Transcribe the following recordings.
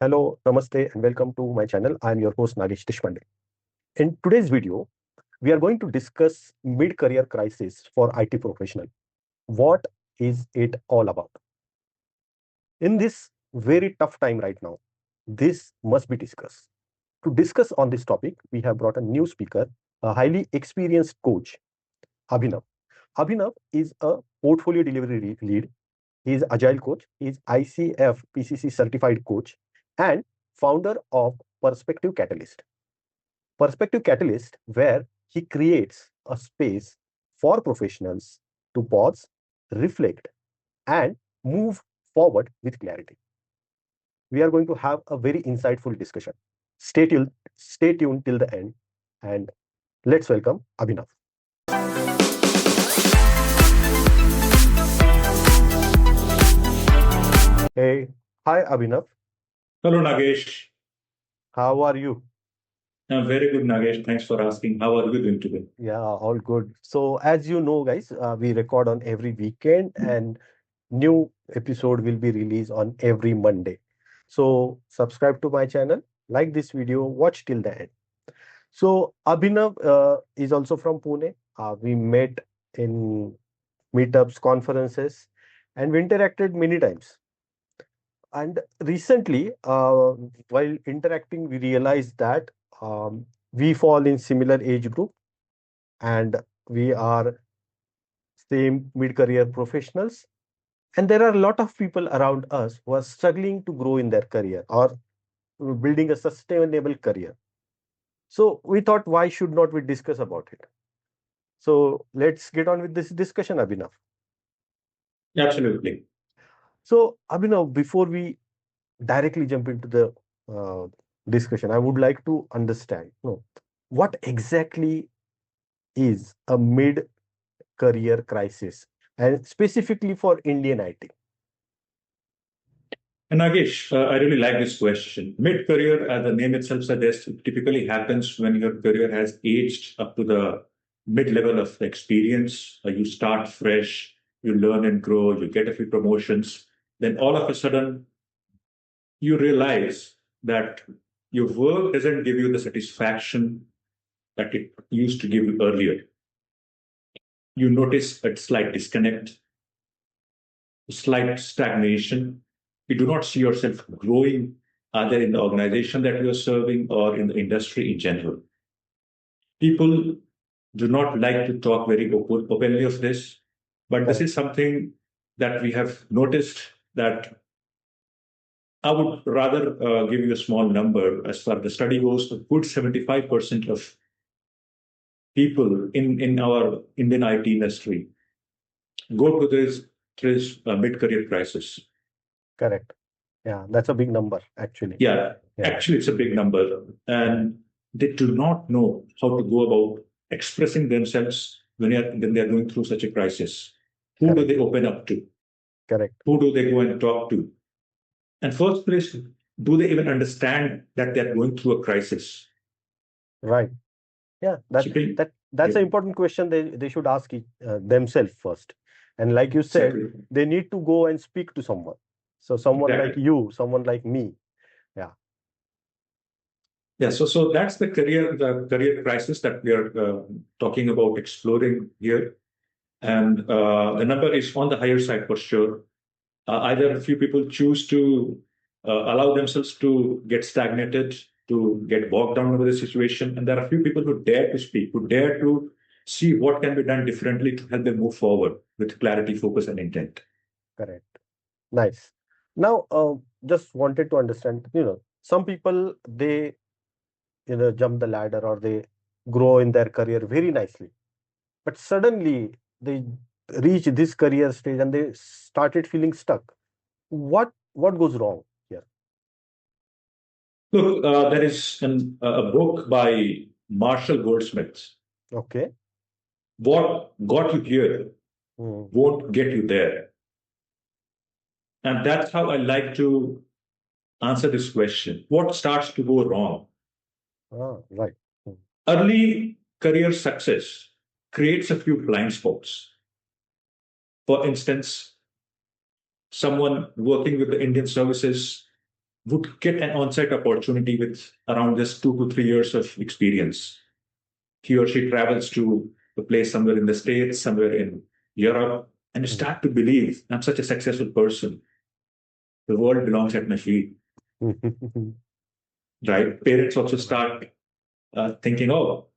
Hello, Namaste, and welcome to my channel. I am your host, Nagesh Deshpande. In today's video, we are going to discuss mid-career crisis for IT professional. What is it all about? In this very tough time right now, this must be discussed. To discuss on this topic, we have brought a new speaker, a highly experienced coach, Abhinav. Abhinav is a portfolio delivery lead. He is Agile coach. He is ICF PCC certified coach and founder of Perspective Catalyst. Perspective Catalyst, where he creates a space for professionals to pause, reflect, and move forward with clarity. We are going to have a very insightful discussion. Stay tuned till the end, and let's welcome Abhinav. Hey, hi Abhinav. Hello, Nagesh. How are you? I'm very good, Nagesh. Thanks for asking. How are you doing today? Yeah, all good. So, as you know, guys, we record on every weekend, and new episode will be released on every Monday. So, subscribe to my channel, like this video, watch till the end. So, Abhinav is also from Pune. We met in meetups, conferences, and we interacted many times. And recently, while interacting, we realized that we fall in similar age group and we are same mid-career professionals. And there are a lot of people around us who are struggling to grow in their career or building a sustainable career. So we thought, why should not we discuss about it? So let's get on with this discussion, Abhinav. Absolutely. So, Abhinav, before we directly jump into the uh, discussion, I would like to understand, what exactly is a mid-career crisis, and specifically for Indian IT. And Nagesh, I really like this question. Mid-career, as the name itself suggests, it typically happens when your career has aged up to the mid-level of experience. You start fresh, you learn and grow, you get a few promotions. Then all of a sudden, you realize that your work doesn't give you the satisfaction that it used to give you earlier. You notice a slight disconnect, slight stagnation. You do not see yourself growing either in the organization that you are serving or in the industry in general. People do not like to talk very openly of this, but this Correct. is something that we have noticed that I would rather give you a small number. As far as the study goes, a good 75% of people in our Indian IT industry go to this mid-career crisis. Correct. Yeah, that's a big number, actually. Yeah, Yeah, actually, it's a big number. And they do not know how to go about expressing themselves when they're going through such a crisis. Who do correct, they open up to? correct. Who do they go and talk to? And first place, do they even understand that they're going through a crisis? Right. Yeah, So they, that's yeah, an important question they should ask themselves first. And like you said, exactly. they need to go and speak to someone. So someone like Exactly. you, someone like me. Yeah, Yeah, so that's the career crisis that we are talking about exploring here. And the number is on the higher side for sure. Either a few people choose to allow themselves to get stagnated, to get bogged down with the situation, and there are a few people who dare to speak, who dare to see what can be done differently to help them move forward with clarity, focus, and intent. correct. Nice. Now, just wanted to understand, some people they jump the ladder or they grow in their career very nicely, but suddenly they reach this career stage and they started feeling stuck. What goes wrong here? Look, there is a book by Marshall Goldsmith. Okay. What got you here Hmm. won't get you there. And that's how I like to answer this question. What starts to go wrong? Right. Hmm. Early career success creates a few blind spots. For instance, someone working with the Indian services, would get an on-site opportunity with around just 2 to 3 years of experience. He or she travels to a place somewhere in the States, somewhere in Europe, and you start to believe I'm such a successful person. The world belongs at my feet, right? Parents also start thinking, oh,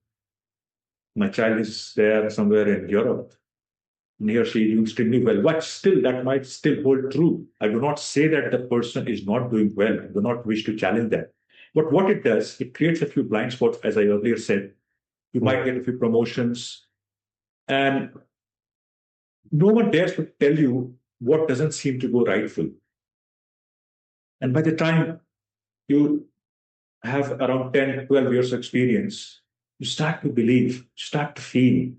my child is there somewhere in Europe. And he or she doing extremely well. But still, that might still hold true. I do not say that the person is not doing well. I do not wish to challenge that. But what it does, it creates a few blind spots, as I earlier said. You might get a few promotions, and no one dares to tell you what doesn't seem to go rightful. And by the time you have around 10, 12 years of experience, you start to believe, start to feel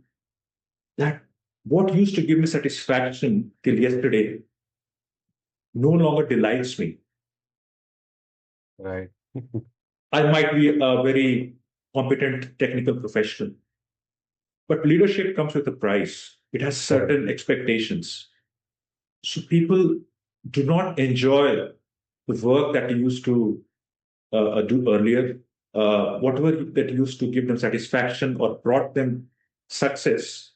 that what used to give me satisfaction till yesterday no longer delights me. Right. I might be a very competent technical professional, but leadership comes with a price. It has certain expectations. So people do not enjoy the work that they used to do earlier, whatever that used to give them satisfaction or brought them success.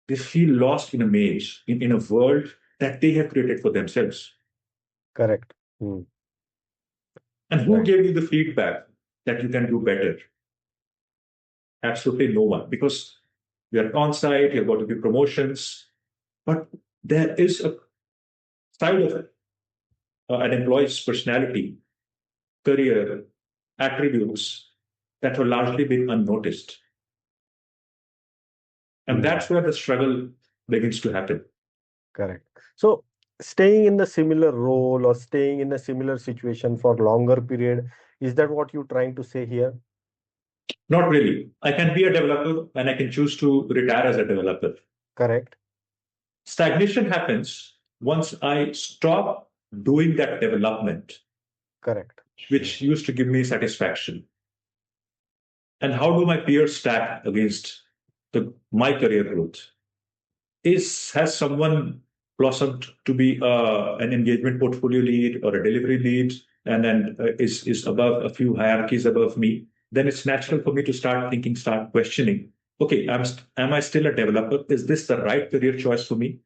They feel lost in a maze, in a world that they have created for themselves. Correct. Mm. And who Right. gave you the feedback that you can do better? Absolutely no one, because you're on site, you've got to give promotions, but there is a side of an employee's personality, career, attributes that were largely being unnoticed. And Mm. that's where the struggle begins to happen. Correct. So staying in the similar role or staying in a similar situation for longer period, is that what you're trying to say here? Not really. I can be a developer and I can choose to retire as a developer. Correct. Stagnation happens once I stop doing that development, Correct. which used to give me satisfaction. And how do my peers stack against my career growth? Has someone blossomed to be an engagement portfolio lead or a delivery lead, and then is above a few hierarchies above me? Then it's natural for me to start thinking, start questioning. Okay, am I still a developer? Is this the right career choice for me?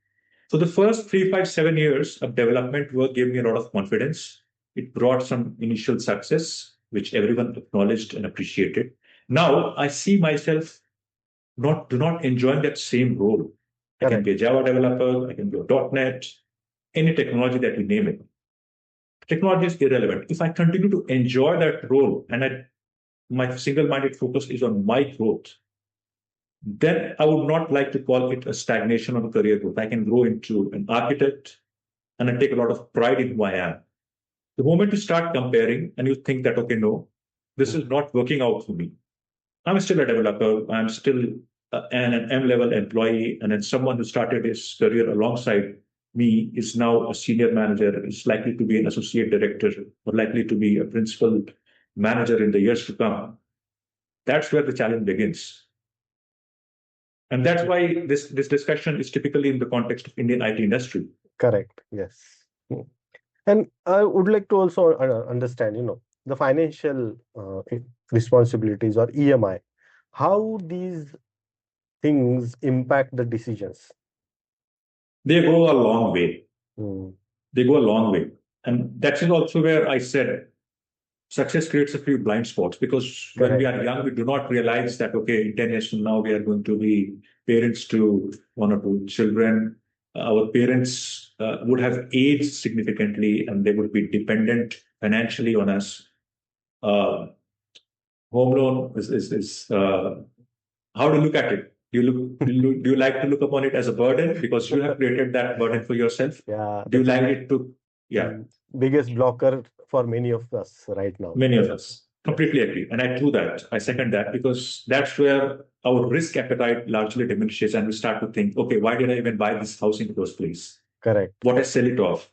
So the first 3, 5, 7 years of development work gave me a lot of confidence. It brought some initial success, which everyone acknowledged and appreciated. Now I see myself not enjoying that same role. I can be Correct. a Java developer, I can be a .NET, any technology that you name it. Technology is irrelevant. If I continue to enjoy that role and my single-minded focus is on my growth, then I would not like to call it a stagnation or a career growth. I can grow into an architect and I take a lot of pride in who I am. The moment you start comparing and you think that, okay, no, this is not working out for me. I'm still a developer. I'm still an M-level employee. And then someone who started his career alongside me is now a senior manager, is likely to be an associate director, or likely to be a principal manager in the years to come. That's where the challenge begins. And that's why this discussion is typically in the context of Indian IT industry. Correct. Yes. Mm. And I would like to also understand, the financial responsibilities or EMI, how these things impact the decisions. They go a long way. Mm. They go a long way. And that's also where I said success creates a few blind spots, because when we Correct. are young, we do not realize that, okay, in 10 years from now, we are going to be parents to 1 or 2 children. Our parents would have aged significantly and they would be dependent financially on us. Uh, Home loan is how to look at it. Do you like to look upon it as a burden because you have created that burden for yourself? Yeah, Do you that's a like it to, yeah, biggest blocker for many of us right now. many of us. Yes. Completely agree. And I do that. I second that, because that's where our risk appetite largely diminishes and we start to think, okay, why did I even buy this house in the first place? Correct. What I sell it off?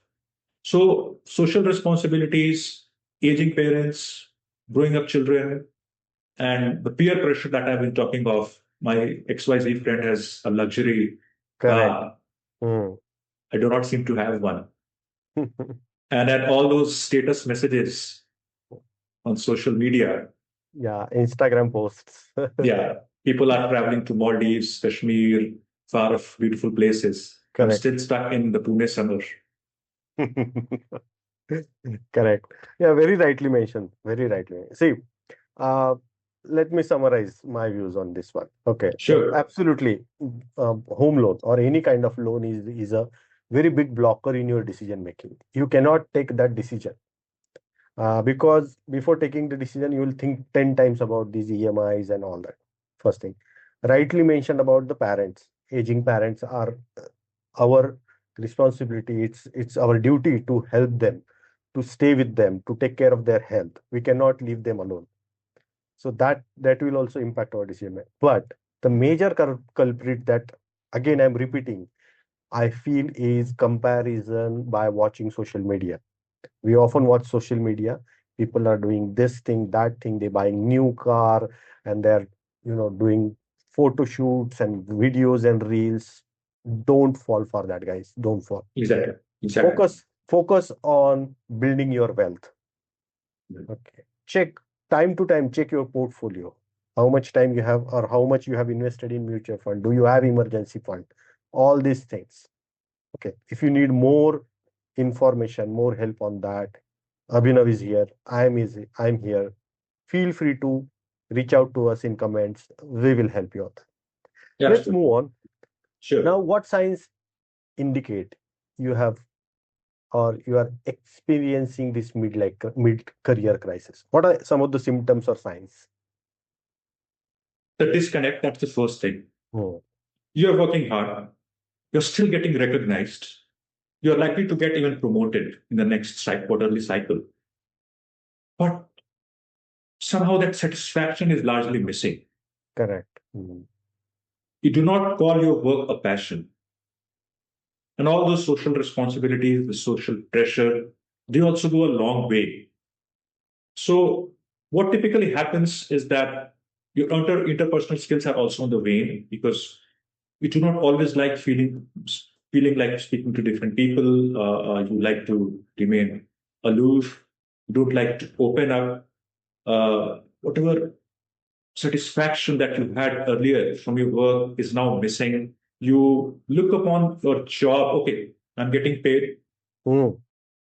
So social responsibilities, aging parents, growing up children, and the peer pressure that I've been talking of. My XYZ friend has a luxury. Correct. Uh, Mm. I do not seem to have one. And then all those status messages on social media. Yeah, Instagram posts. Yeah, people are traveling to Maldives, Kashmir, far off beautiful places. I'm Correct. still stuck in the Pune summer. Correct. Yeah, very rightly mentioned. Very rightly. See, uh, let me summarize my views on this one. Okay, so Sure, absolutely, home loan or any kind of loan is a very big blocker in your decision making. You cannot take that decision because before taking the decision, you will think 10 times about these EMIs and all that. First thing, rightly mentioned about the parents. Aging parents are our responsibility. It's our duty to help them, to stay with them, to take care of their health. We cannot leave them alone. So that will also impact our decision. But the major culprit that again I'm repeating, I feel is comparison by watching social media. We often watch social media. People are doing this thing, that thing. They're buying new car and they're doing photo shoots and videos and reels. Don't fall for that, guys. Don't fall. exactly, exactly. Focus on building your wealth. Okay. Time to time, check your portfolio. How much time you have or how much you have invested in mutual fund. Do you have emergency fund? All these things. Okay. If you need more information, more help on that, Abhinav is here. I'm here. Feel free to reach out to us in comments. We will help you out. Yeah, Let's absolutely. move on. Sure. Now, what signs indicate you have or you are experiencing this mid career crisis? What are some of the symptoms or signs? The disconnect, that's the first thing. Hmm. You're working hard, you're still getting recognized, you're likely to get even promoted in the next quarterly cycle. But somehow that satisfaction is largely missing. Correct. Hmm. You do not call your work a passion. And all those social responsibilities, the social pressure, they also go a long way. So, what typically happens is that your interpersonal skills are also on the wane because you do not always like feeling like speaking to different people. You like to remain aloof. You don't like to open up. Whatever satisfaction that you had earlier from your work is now missing. You look upon your job. Okay, I'm getting paid. Hmm.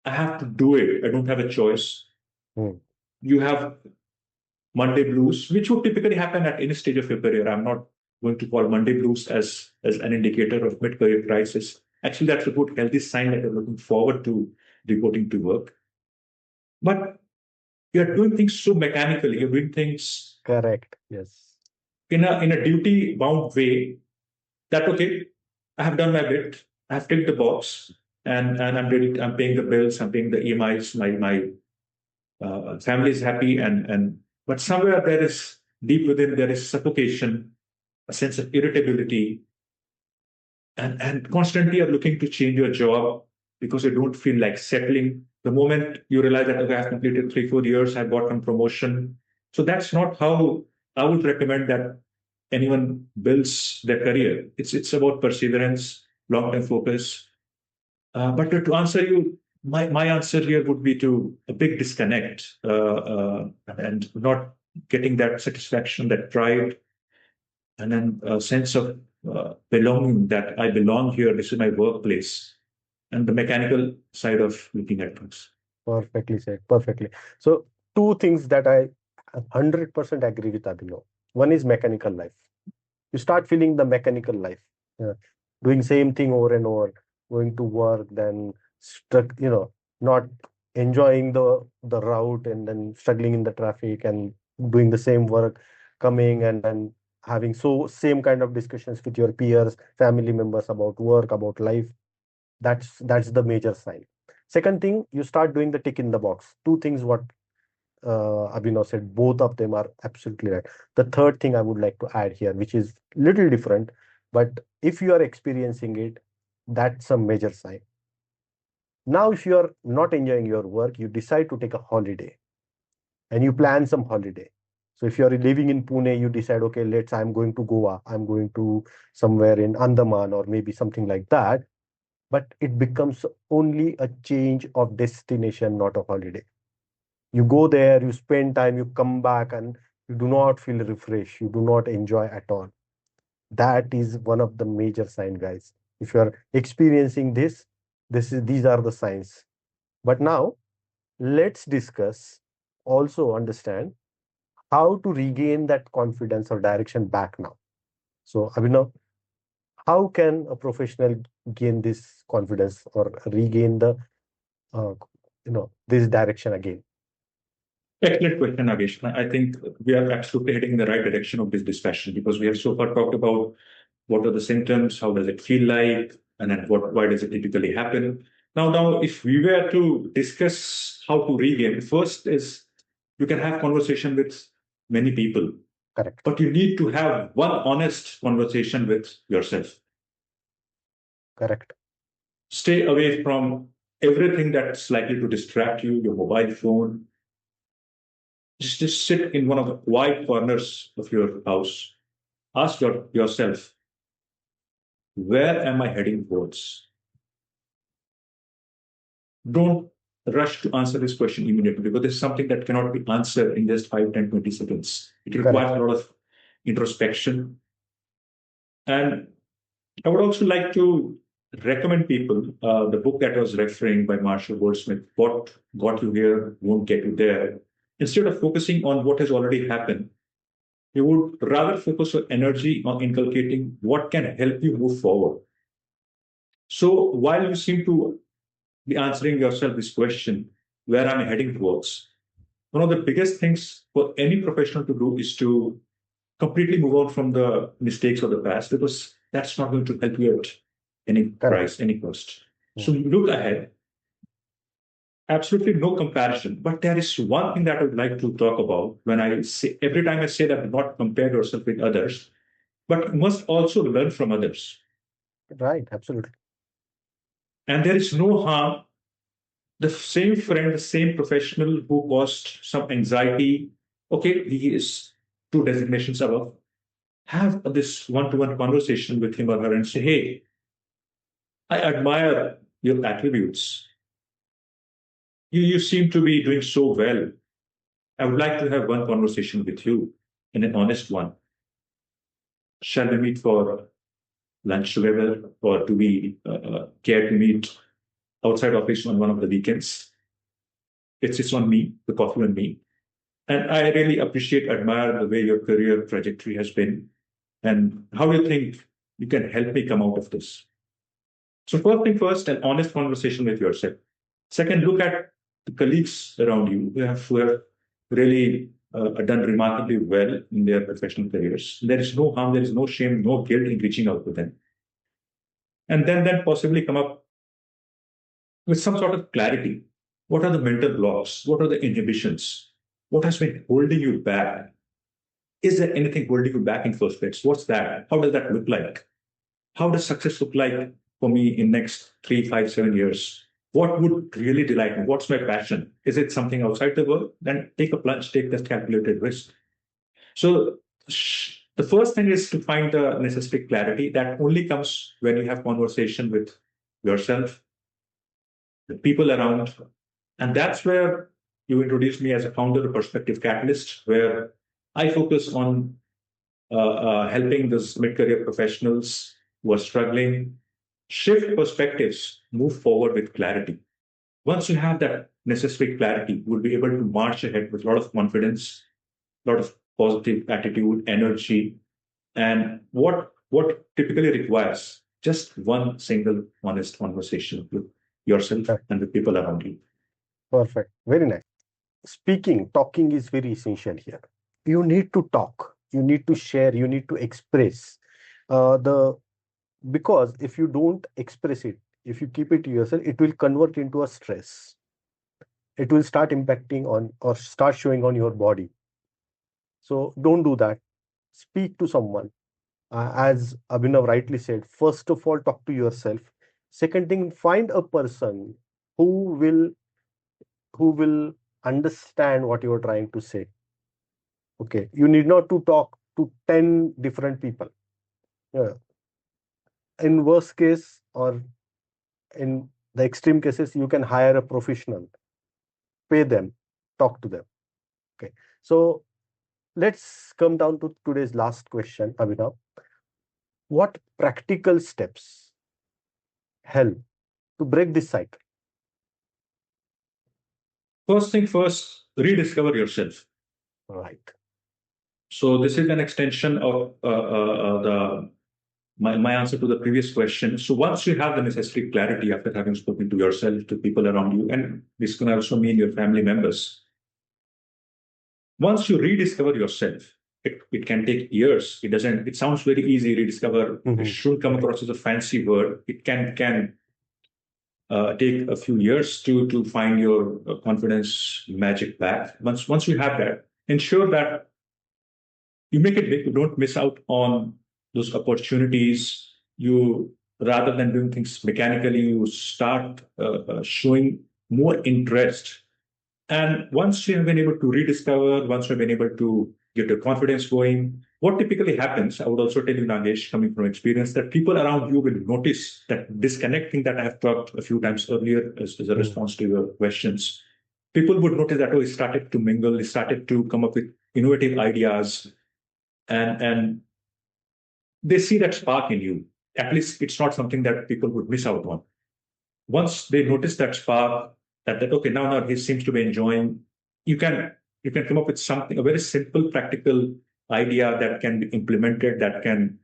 I have to do it. I don't have a choice. Hmm. You have Monday blues, which would typically happen at any stage of your career. I'm not going to call Monday blues as an indicator of mid-career crisis. Actually, that's a good, healthy sign that you're looking forward to reporting to work. But you're doing things so mechanically. You're doing things Correct. Yes. in a duty-bound way that, okay, I have done my bit. I have ticked the box, and I'm paying the bills. I'm paying the EMIs. My family is happy, and but somewhere there is deep within there is suffocation, a sense of irritability, and constantly you're looking to change your job because you don't feel like settling. The moment you realize that, okay, I've completed 3 4 years, I've got one promotion. So that's not how I would recommend that anyone builds their career. It's about perseverance, long term focus. But to answer you, my answer here would be to a big disconnect and not getting that satisfaction, that pride, and then a sense of belonging that I belong here, this is my workplace, and the mechanical side of looking at things. Perfectly said. Perfectly. So two things that I 100% agree with Abhinav. One is mechanical life. You start feeling the mechanical life. Yeah. Doing same thing over and over, going to work, then stuck, not enjoying the route and then struggling in the traffic and doing the same work, coming and then having so same kind of discussions with your peers, family members about work, about life. That's the major sign. Second thing, you start doing the tick in the box. Two things what Abhinav said, both of them are absolutely right. The third thing I would like to add here, which is little different, but if you are experiencing it, that's a major sign. Now, if you are not enjoying your work, you decide to take a holiday and you plan some holiday. So if you are living in Pune, you decide, okay, I'm going to Goa, I'm going to somewhere in Andaman or maybe something like that. but it becomes only a change of destination, not a holiday. You go there, you spend time, you come back, and you do not feel refreshed. You do not enjoy at all. That is one of the major signs, guys. If you are experiencing this, these are the signs. But now let's discuss, also understand how to regain that confidence or direction back now. So, Abhinav, how can a professional gain this confidence or regain the uh, this direction again? Excellent question, Nagesh. I think we are absolutely heading in the right direction of this discussion because we have so far talked about what are the symptoms, how does it feel like, and then why does it typically happen. Now, if we were to discuss how to regain, first is you can have conversation with many people, Correct. but you need to have one honest conversation with yourself. Correct. Stay away from everything that's likely to distract you, your mobile phone. Just sit in one of the quiet corners of your house. Ask yourself, where am I heading towards? Don't rush to answer this question immediately because this is something that cannot be answered in just 5, 10, 20 seconds. It requires Correct. a lot of introspection. And I would also like to recommend people the book that I was referring by Marshall Goldsmith, What Got You Here Won't Get You There. Instead of focusing on what has already happened, you would rather focus your energy on inculcating what can help you move forward. So while you seem to be answering yourself this question, where am I heading towards? One of the biggest things for any professional to do is to completely move on from the mistakes of the past because that's not going to help you at any Correct. price, any cost. Hmm. So look ahead. Absolutely no comparison. But there is one thing that I would like to talk about when I say every time I say that not compare yourself with others, but you must also learn from others. Right. Absolutely. And there is no harm. The same friend, the same professional who caused some anxiety, okay, he is 2 designations above, have this one-to-one conversation with him or her and say, hey, I admire your attributes. You seem to be doing so well. I would like to have one conversation with you in an honest one. Shall we meet for lunch together or do we care to meet outside office on one of the weekends? It's on me, the coffee on me. And I really appreciate, admire the way your career trajectory has been. And how do you think you can help me come out of this? So first thing first, an honest conversation with yourself. Second, look at the colleagues around you who have really done remarkably well in their professional careers. There is no harm, there is no shame, no guilt in reaching out to them. And then possibly come up with some sort of clarity. What are the mental blocks? What are the inhibitions? What has been holding you back? Is there anything holding you back in first place? What's that? How does that look like? How does success look like for me in next 3, 5, 7 years? What would really delight me? What's my passion? Is it something outside the work? Then take a plunge, take this calculated risk. So the first thing is to find the necessary clarity that only comes when you have conversation with yourself, the people around. And that's where you introduced me as a founder of Perspective Catalyst, where I focus on helping those mid-career professionals who are struggling shift perspectives, move forward with clarity. Once you have that necessary clarity, you will be able to march ahead with a lot of confidence, a lot of positive attitude, energy, and what typically requires just one single honest conversation with yourself Correct. and the people around you. Perfect. Very nice. Talking is very essential here. You need to talk. You need to share. You need to express. The Because if you don't express it, if you keep it to yourself, it will convert into a stress. It will start impacting on or start showing on your body. So don't do that. Speak to someone. As Abhinav rightly said, first of all, talk to yourself. Second thing, find a person who will who will understand what you are trying to say. Okay, you need not to talk to 10 different people. Yeah. In worst case, or in the extreme cases, you can hire a professional, pay them, talk to them. Okay. So let's come down to today's last question, Abhinav. What practical steps help to break this cycle? First thing first, rediscover yourself. Right. So this is an extension of the my answer to the previous question. So once you have the necessary clarity after having spoken to yourself, to people around you, and this can also mean your family members, once you rediscover yourself, it can take years. It sounds very easy, rediscover. It shouldn't come across as a fancy word. It can take a few years to find your confidence magic back. Once you have that, ensure that you make it big. You don't miss out on those opportunities. You rather than doing things mechanically, you start showing more interest. And once you have been able to rediscover, once you've been able to get your confidence going, what typically happens, I would also tell you, Nagesh, coming from experience, that people around you will notice that disconnecting that I have talked a few times earlier as a response to your questions. People would notice that, oh, he started to mingle, he started to come up with innovative ideas, and they see that spark in you. At least it's not something that people would miss out on. Once they notice that spark, that okay, now he seems to be enjoying, you can come up with something, a very simple, practical idea that can be implemented, that can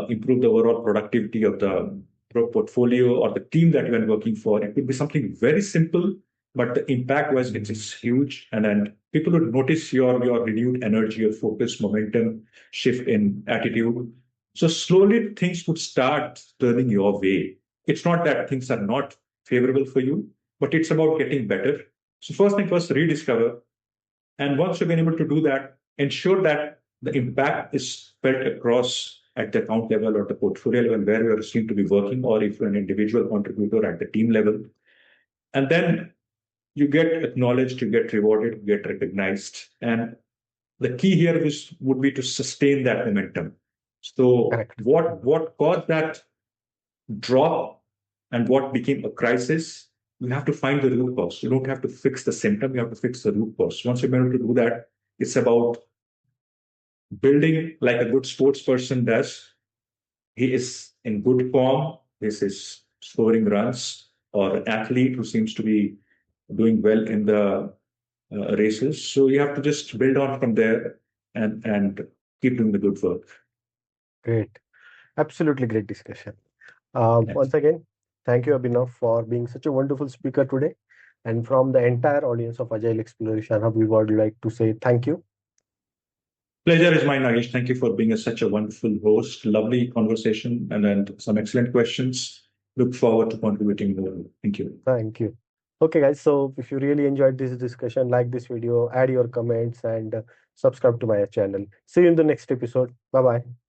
improve the overall productivity of the portfolio or the team that you are working for. It could be something very simple, but the impact was it's huge, and then people would notice your renewed energy, your focus, momentum, shift in attitude. So slowly things would start turning your way. It's not that things are not favorable for you, but it's about getting better. So first thing first, rediscover. And once you've been able to do that, ensure that the impact is felt across at the account level or the portfolio level where you are seen to be working, or if you're an individual contributor at the team level. And then you get acknowledged, you get rewarded, you get recognized. And the key here would be to sustain that momentum. So Correct. what caused that drop and what became a crisis, you have to find the root cause. You don't have to fix the symptom, you have to fix the root cause. Once you're able to do that, it's about building like a good sports person does. He is in good form, this is scoring runs, or an athlete who seems to be doing well in the races. So you have to just build on from there and keep doing the good work. Great. Absolutely great discussion. Thanks. Once again, thank you, Abhinav, for being such a wonderful speaker today. And from the entire audience of Agile Exploration Hub, we would like to say thank you. Pleasure is mine, Nagesh. Thank you for being such a wonderful host. Lovely conversation and then some excellent questions. Look forward to contributing more. Thank you. Thank you. Okay, guys. So if you really enjoyed this discussion, like this video, add your comments, and subscribe to my channel. See you in the next episode. Bye bye.